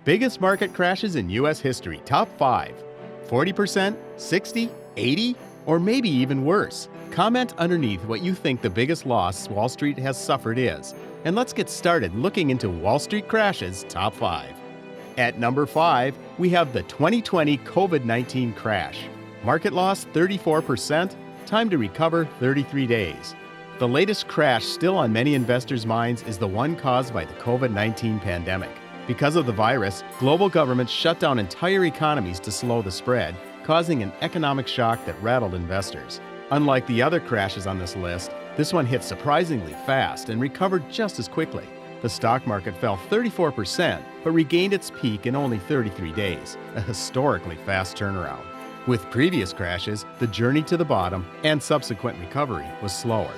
Biggest market crashes in U.S. history, top 5. 40%, 60, 80, or maybe even worse. Comment underneath what you think the biggest loss Wall Street has suffered is. And let's get started looking into Wall Street crashes top 5. At number 5, we have the 2020 COVID-19 crash. Market loss 34%, time to recover 33 days. The latest crash still on many investors' minds is the one caused by the COVID-19 pandemic. Because of the virus, global governments shut down entire economies to slow the spread, causing an economic shock that rattled investors. Unlike the other crashes on this list, this one hit surprisingly fast and recovered just as quickly. The stock market fell 34%, but regained its peak in only 33 days, a historically fast turnaround. With previous crashes, the journey to the bottom and subsequent recovery was slower.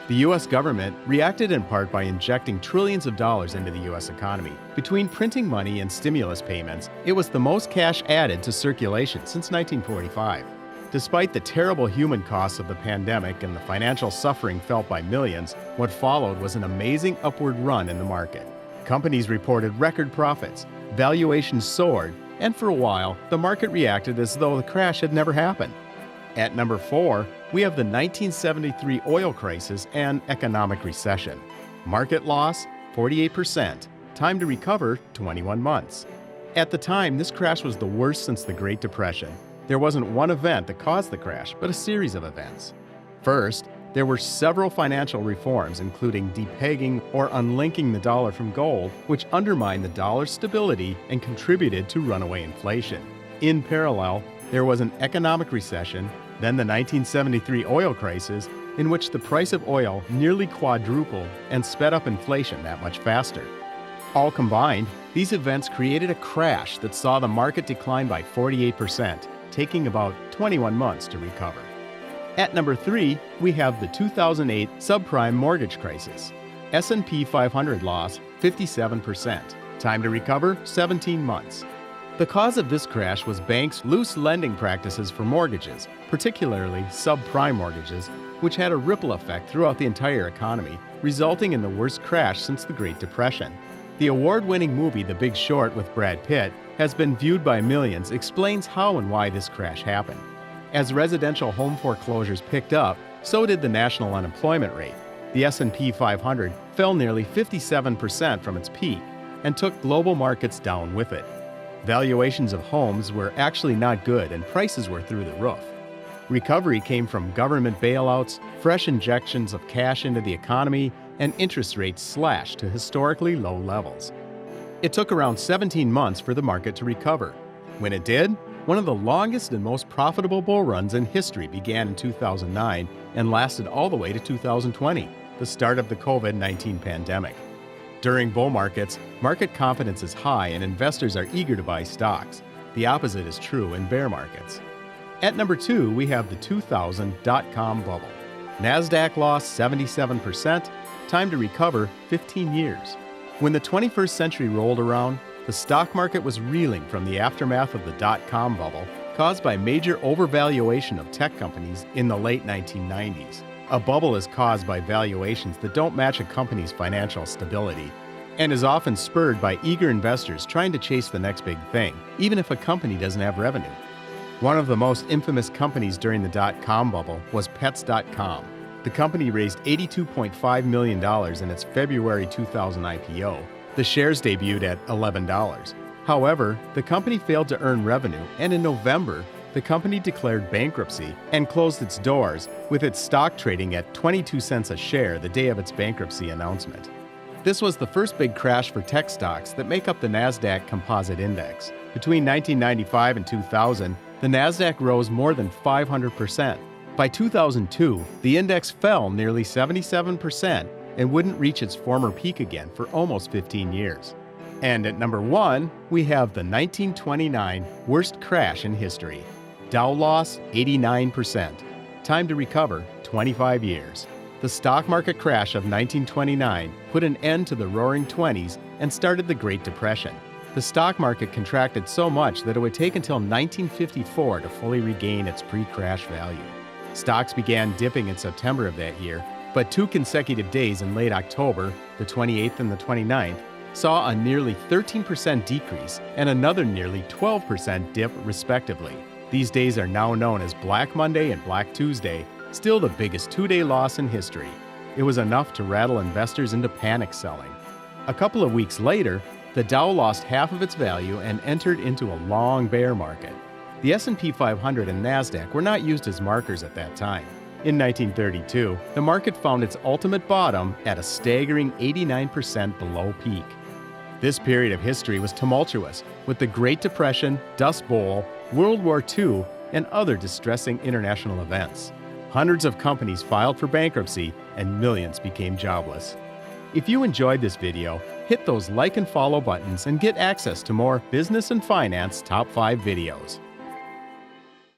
The U.S. government reacted in part by injecting trillions of dollars into the U.S. economy. Between printing money and stimulus payments, it was the most cash added to circulation since 1945. Despite the terrible human costs of the pandemic and the financial suffering felt by millions, what followed was an amazing upward run in the market. Companies reported record profits, valuations soared, and for a while, the market reacted as though the crash had never happened. At number 4, we have the 1973 oil crisis and economic recession. Market loss, 48%. Time to recover, 21 months. At the time, this crash was the worst since the Great Depression. There wasn't one event that caused the crash, but a series of events. First, there were several financial reforms, including depegging or unlinking the dollar from gold, which undermined the dollar's stability and contributed to runaway inflation. In parallel, there was an economic recession, then the 1973 oil crisis, in which the price of oil nearly quadrupled and sped up inflation that much faster. All combined, these events created a crash that saw the market decline by 48%, taking about 21 months to recover. At number 3, we have the 2008 Subprime Mortgage Crisis. S&P 500 loss, 57%. Time to recover, 17 months. The cause of this crash was banks' loose lending practices for mortgages, particularly subprime mortgages, which had a ripple effect throughout the entire economy, resulting in the worst crash since the Great Depression. The award-winning movie The Big Short with Brad Pitt has been viewed by millions, explains how and why this crash happened. As residential home foreclosures picked up, so did the national unemployment rate. The S&P 500 fell nearly 57% from its peak and took global markets down with it. Valuations of homes were actually not good and prices were through the roof. Recovery came from government bailouts, fresh injections of cash into the economy, and interest rates slashed to historically low levels. It took around 17 months for the market to recover. When it did, one of the longest and most profitable bull runs in history began in 2009 and lasted all the way to 2020, the start of the COVID-19 pandemic. During bull markets, market confidence is high and investors are eager to buy stocks. The opposite is true in bear markets. At number 2, we have the 2000 Dotcom Bubble. NASDAQ lost 77%, time to recover 15 years. When the 21st century rolled around, the stock market was reeling from the aftermath of the dot-com bubble, caused by major overvaluation of tech companies in the late 1990s. A bubble is caused by valuations that don't match a company's financial stability and is often spurred by eager investors trying to chase the next big thing, even if a company doesn't have revenue. One of the most infamous companies during the dot-com bubble was Pets.com. The company raised $82.5 million in its February 2000 IPO. The shares debuted at $11. However, the company failed to earn revenue, and in November, the company declared bankruptcy and closed its doors, with its stock trading at 22 cents a share the day of its bankruptcy announcement. This was the first big crash for tech stocks that make up the NASDAQ Composite Index. Between 1995 and 2000, the NASDAQ rose more than 500%. By 2002, the index fell nearly 77% and wouldn't reach its former peak again for almost 15 years. And at number 1, we have the 1929 worst crash in history. Dow loss 89%. Time to recover 25 years. The stock market crash of 1929 put an end to the roaring 20s and started the Great Depression. The stock market contracted so much that it would take until 1954 to fully regain its pre-crash value. Stocks began dipping in September of that year, but 2 consecutive days in late October, the 28th and the 29th, saw a nearly 13% decrease and another nearly 12% dip, respectively. These days are now known as Black Monday and Black Tuesday, still the biggest two-day loss in history. It was enough to rattle investors into panic selling. A couple of weeks later, the Dow lost half of its value and entered into a long bear market. The S&P 500 and NASDAQ were not used as markers at that time. In 1932, the market found its ultimate bottom at a staggering 89% below peak. This period of history was tumultuous, with the Great Depression, Dust Bowl, World War II, and other distressing international events. Hundreds of companies filed for bankruptcy, and millions became jobless. If you enjoyed this video, hit those like and follow buttons and get access to more business and finance top 5 videos.